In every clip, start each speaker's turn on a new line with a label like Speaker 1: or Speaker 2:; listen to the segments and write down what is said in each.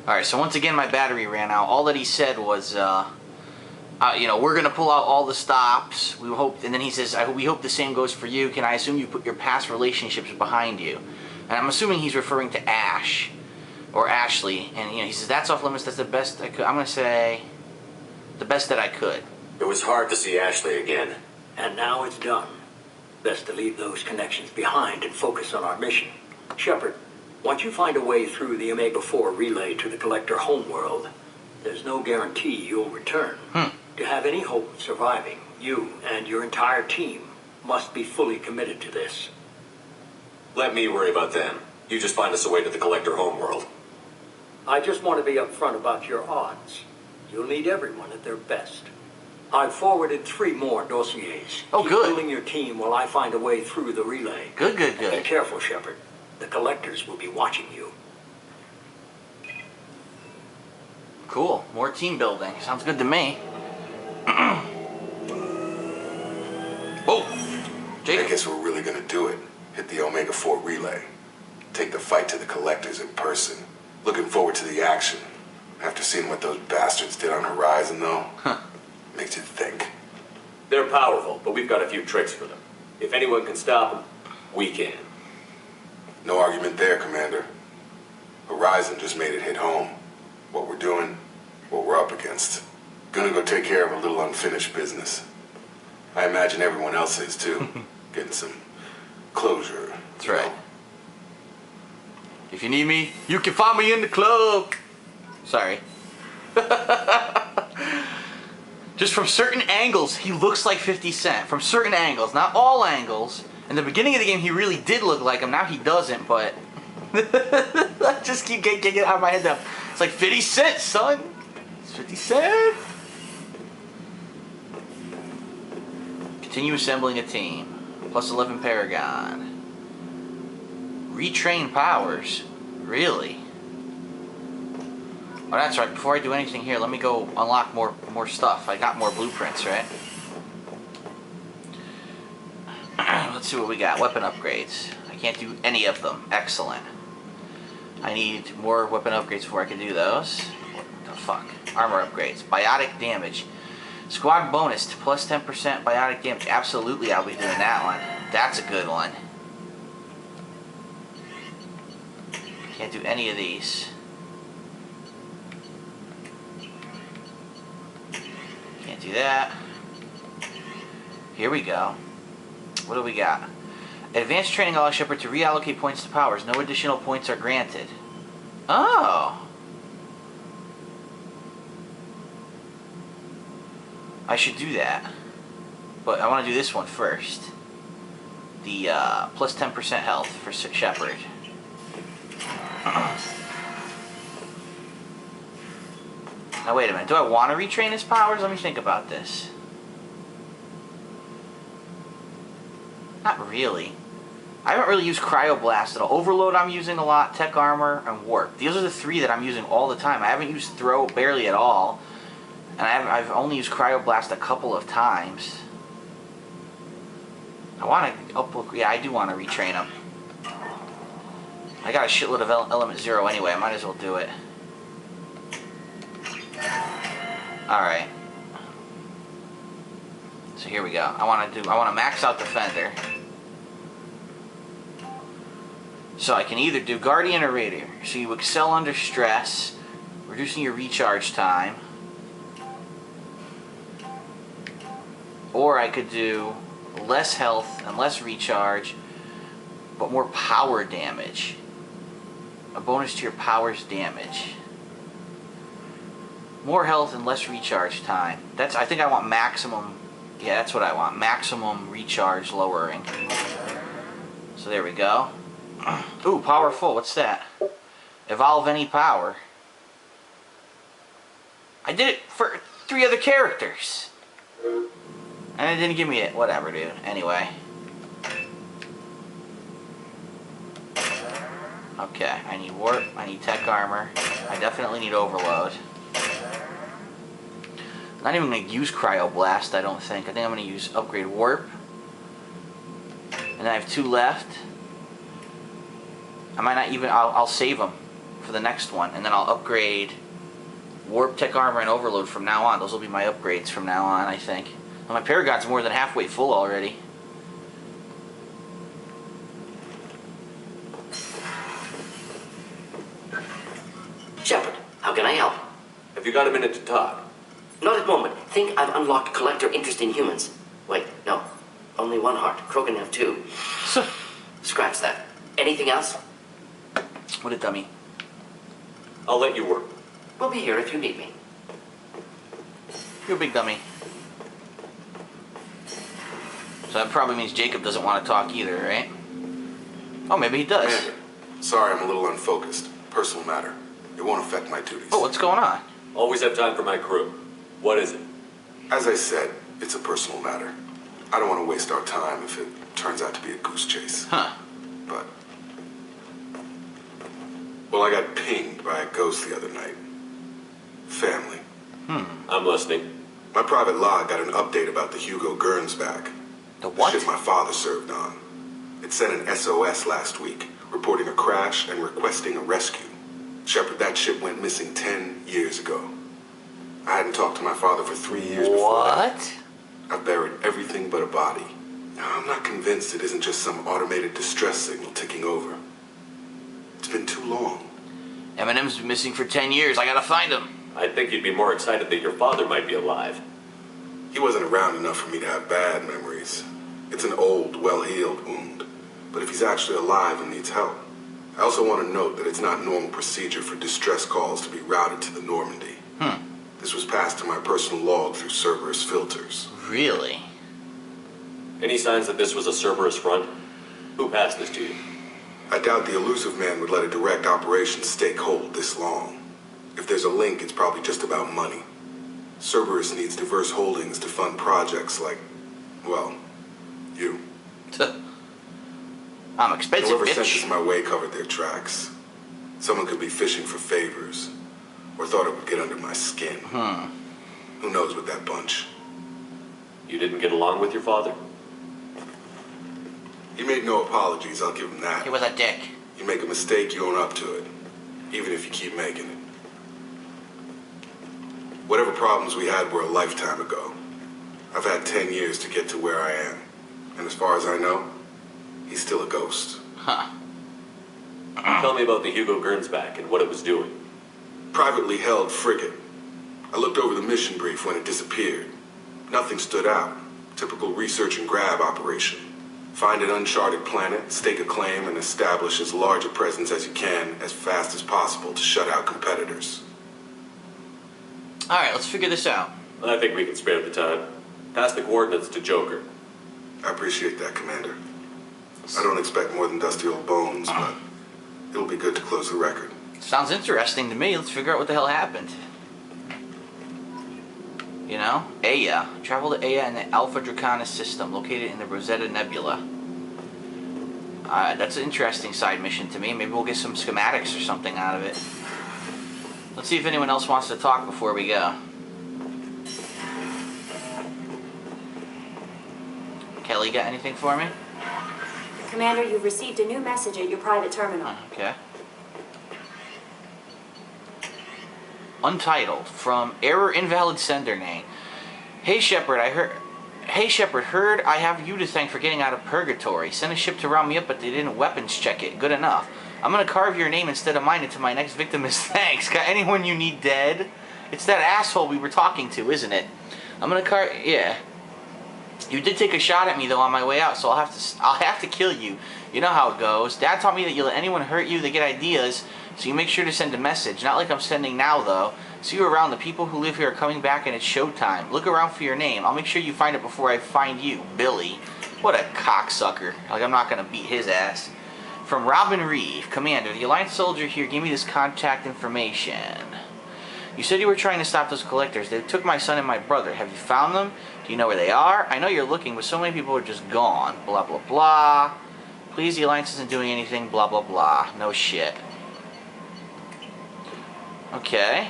Speaker 1: Alright, so once again my battery ran out. All that he said was, you know, we're going to pull out all the stops. We hope, and then he says, we hope the same goes for you. Can I assume you put your past relationships behind you? And I'm assuming he's referring to Ash, or Ashley. And, you know, he says, that's off limits, that's the best I could. I'm going to say, the best that I could.
Speaker 2: It was hard to see Ashley again.
Speaker 3: And now it's done. Best to leave those connections behind and focus on our mission. Shepard, once you find a way through the Omega-4 relay to the Collector homeworld, there's no guarantee you'll return. To have any hope of surviving, you and your entire team must be fully committed to this.
Speaker 2: Let me worry about them. You just find us a way to the Collector homeworld.
Speaker 3: I just want to be upfront about your odds. You'll need everyone at their best. I've forwarded 3 more dossiers.
Speaker 1: Oh,
Speaker 3: Keep
Speaker 1: good.
Speaker 3: building your team while I find a way through the relay.
Speaker 1: Good, good, good.
Speaker 3: Be careful, Shepard. The Collectors will be watching you.
Speaker 1: Cool. More team building. Sounds good to me. Oh, Jacob.
Speaker 4: I guess we're really gonna do it. Hit the Omega-4 relay. Take the fight to the Collectors in person. Looking forward to the action. After seeing what those bastards did on Horizon, though, makes you think.
Speaker 2: They're powerful, but we've got a few tricks for them. If anyone can stop them, we can.
Speaker 4: No argument there, Commander. Horizon just made it hit home. What we're doing, what we're up against. Gonna go take care of a little unfinished business. I imagine everyone else is too. Getting some closure.
Speaker 1: That's right. If you need me, you can find me in the club. Sorry. Just from certain angles, he looks like 50 Cent. From certain angles, not all angles. In the beginning of the game, he really did look like him. Now he doesn't, but... I just keep getting it out of my head now. It's like 50 Cent, son. It's 50 Cent. Continue assembling a team. Plus 11 Paragon. Retrain powers. Really? Oh, that's right. Before I do anything here, let me go unlock more stuff. I got more blueprints, right? Let's see what we got. Weapon upgrades. I can't do any of them. Excellent. I need more weapon upgrades before I can do those. What the fuck? Armor upgrades. Biotic damage. Squad bonus to plus 10% biotic damage. Absolutely, I'll be doing that one. That's a good one. Can't do any of these. Can't do that. Here we go. What do we got? Advanced training allows Shepard to reallocate points to powers. No additional points are granted. Oh. I should do that. But I want to do this one first. The plus 10% health for Shepard. Now wait a minute. Do I want to retrain his powers? Let me think about this. Not really. I haven't really used Cryoblast at all. Overload I'm using a lot, Tech Armor, and Warp. These are the 3 that I'm using all the time. I haven't used Throw barely at all. And I've only used Cryoblast a couple of times. I want to... yeah, I do want to retrain him. I got a shitload of Element 0 anyway. I might as well do it. Alright. So here we go. I want to max out Defender. So I can either do Guardian or Raider. So you excel under stress, reducing your recharge time. Or I could do less health and less recharge, but more power damage. A bonus to your power's damage. More health and less recharge time. I think I want maximum. Yeah, that's what I want. Maximum recharge lowering. So there we go. Ooh, powerful. What's that? Evolve any power. I did it for 3 other characters. And it didn't give me it. Whatever, dude. Anyway. Okay, I need Warp. I need Tech Armor. I definitely need Overload. Not even going to use Cryoblast, I don't think. I think I'm going to use Upgrade Warp. And I have 2 left. I might not even... I'll save them for the next one, and then I'll upgrade Warp Tech Armor and Overload from now on. Those will be my upgrades from now on, I think. Well, my Paragon's more than halfway full already.
Speaker 5: Shepard, how can I help?
Speaker 2: Have you got a minute to talk?
Speaker 5: Not at the moment. Think I've unlocked collector interest in humans. Wait, no. Only one heart. Krogan have two. Scratch that. Anything else?
Speaker 1: What a dummy.
Speaker 2: I'll let you work.
Speaker 5: We'll be here if you need me.
Speaker 1: You're a big dummy. So that probably means Jacob doesn't want to talk either, right? Oh, maybe he does.
Speaker 4: Commander, sorry I'm a little unfocused. Personal matter. It won't affect my duties.
Speaker 1: Oh, what's going on?
Speaker 2: Always have time for my crew. What is it?
Speaker 4: As I said, it's a personal matter. I don't want to waste our time if it turns out to be a goose chase.
Speaker 1: Huh.
Speaker 4: But... well, I got pinged by a ghost the other night. Family.
Speaker 2: I'm listening.
Speaker 4: My private log got an update about the Hugo Gernsback.
Speaker 1: The what?
Speaker 4: Ship my father served on. It sent an SOS last week, reporting a crash and requesting a rescue. Shepard, that ship went missing 10 years ago. I hadn't talked to my father for 3 years before that.
Speaker 1: What?
Speaker 4: I buried everything but a body. Now, I'm not convinced it isn't just some automated distress signal ticking over. It's been too long.
Speaker 1: Eminem's been missing for 10 years. I gotta find him.
Speaker 2: I think you'd be more excited that your father might be alive.
Speaker 4: He wasn't around enough for me to have bad memories. It's an old, well-healed wound. But if he's actually alive and needs help. I also want to note that it's not normal procedure for distress calls to be routed to the Normandy. This was passed to my personal log through Cerberus filters.
Speaker 1: Really?
Speaker 2: Any signs that this was a Cerberus front? Who passed this to you?
Speaker 4: I doubt the elusive man would let a direct operation stake hold this long. If there's a link, it's probably just about money. Cerberus needs diverse holdings to fund projects like, well, you.
Speaker 1: I'm expensive,
Speaker 4: Whoever sent
Speaker 1: bitch.
Speaker 4: this my way covered their tracks. Someone could be fishing for favors, or thought it would get under my skin. Who knows with that bunch?
Speaker 2: You didn't get along with your father?
Speaker 4: He made no apologies, I'll give him that.
Speaker 1: He was a dick.
Speaker 4: You make a mistake, you own up to it, even if you keep making it. Whatever problems we had were a lifetime ago. I've had 10 years to get to where I am, and as far as I know, he's still a ghost.
Speaker 1: Huh.
Speaker 2: Tell me about the Hugo Gernsback and what it was doing.
Speaker 4: Privately held frigate. I looked over the mission brief when it disappeared. Nothing stood out. Typical research and grab operation. Find an uncharted planet, stake a claim, and establish as large a presence as you can as fast as possible to shut out competitors.
Speaker 1: Alright, let's figure this out.
Speaker 2: I think we can spare the time. Pass the coordinates to Joker.
Speaker 4: I appreciate that, Commander. I don't expect more than dusty old bones, but it'll be good to close the record.
Speaker 1: Sounds interesting to me. Let's figure out what the hell happened. You know? Aya. Travel to Aya in the Alpha Draconis system, located in the Rosetta Nebula. That's an interesting side mission to me. Maybe we'll get some schematics or something out of it. Let's see if anyone else wants to talk before we go. Kelly, got anything for me?
Speaker 6: Commander, you've received a new message at your private terminal.
Speaker 1: Okay. Untitled, from error invalid sender name. Hey Shepard, heard I have you to thank for getting out of purgatory. Sent a ship to round me up, but they didn't weapons check it. Good enough. I'm gonna carve your name instead of mine into my next victim as thanks. Got anyone you need dead? It's that asshole we were talking to, isn't it? I'm gonna yeah. You did take a shot at me though on my way out, so I'll have to kill you. You know how it goes. Dad taught me that you let anyone hurt you, they get ideas, so you make sure to send a message. Not like I'm sending now though. See you around. The people who live here are coming back and it's showtime. Look around for your name. I'll make sure you find it before I find you, Billy. What a cocksucker. Like I'm not gonna beat his ass. From Robin Reeve, Commander, the Alliance soldier here gave me this contact information. You said you were trying to stop those collectors. They took my son and my brother. Have you found them? Do you know where they are? I know you're looking, but so many people are just gone. Blah, blah, blah. Please, the Alliance isn't doing anything. Blah, blah, blah. No shit. Okay.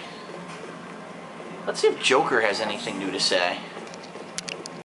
Speaker 1: Let's see if Joker has anything new to say.